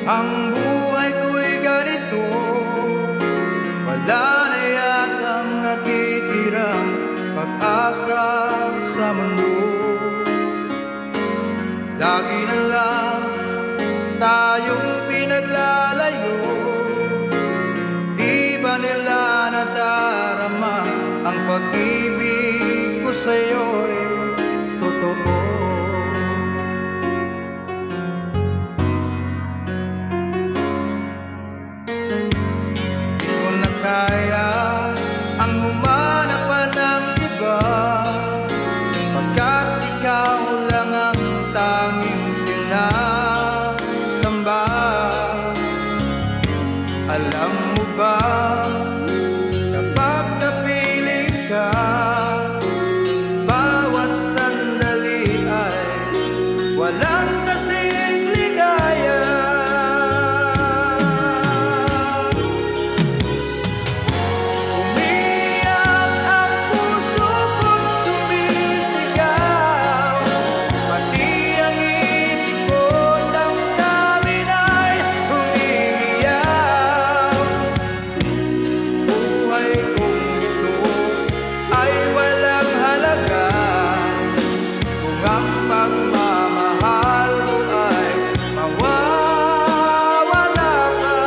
Ang buhay ko'y ganito, wala na yatang natitirang pag-asa sa mundo. Lagi na lang tayong pinaglalayo. Di ba nila nadarama ang pag-ibig ko sa'yo'y totoo? Di ko na kaya ang humanap pa ng iba, pagkat ikaw lang ang tanging sinasamba. Alam mo ba, kapag napiling ka, bawat sandali ay walang kasing ligaya. Umiyak ang puso ko't sumisigaw, pati ang isip ko't damdamin ay umiiyak. Buhay kong ito ay walang halaga kung ang pagmamahal mo ay mawawala pa.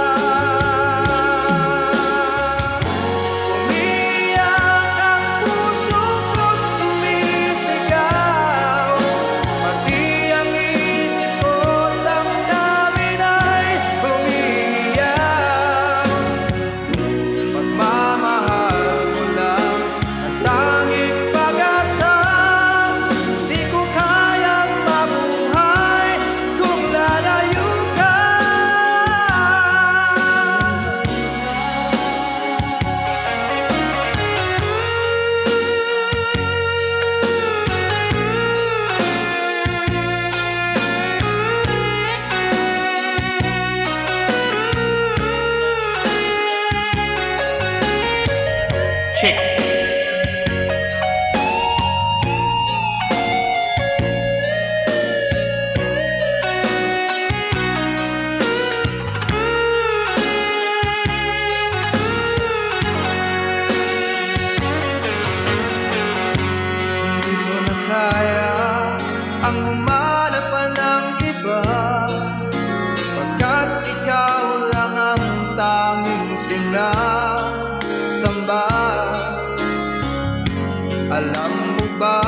Umiyak ang puso ko't sumisigaw, pati ang isip ko't damdamin ay umiiyak. Pagmamahal mo lang ang tanging pag-asa, di ko kayang mabuhay kung lalayo ka. Check. Hindi ko na kaya ang humanap pa ng iba, pagkat ikaw lang ang tanging sinasamba. Alam mo ba,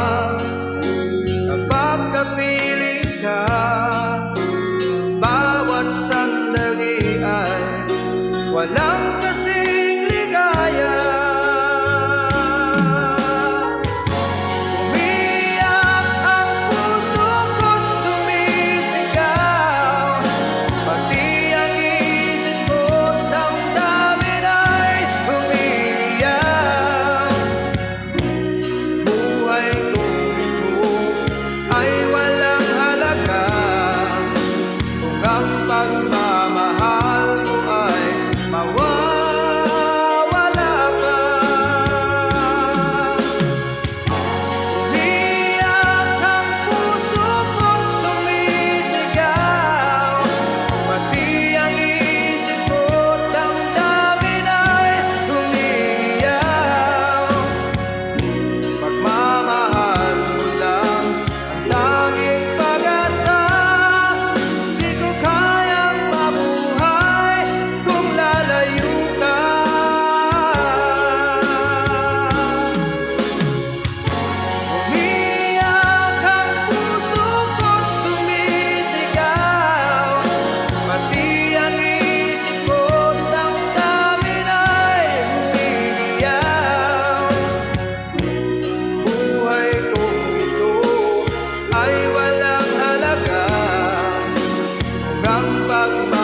kapag kapiling ka, bawat sandali ay walang kasing ligaya. Umiyak ang puso ko't sumisigaw, pati ang isip ko't damdamin ay umiiyak. Buhay kong ito ay walang halaga kung ang pagmamahal mo ay mawawala pa. Umiyak ang puso ko't sumisigaw, pati ang isip ko't damdamin ay umiiyak. Pagmamahal mo lang ang tanging pag-asa, di ko kayang mabuhay kung lalayo ka. Umiyak ang puso ko't sumisigaw, pati ang isip ko't damdamin ay umiiyak. Buhay kong ito ay walang halaga kung ang pagmamahal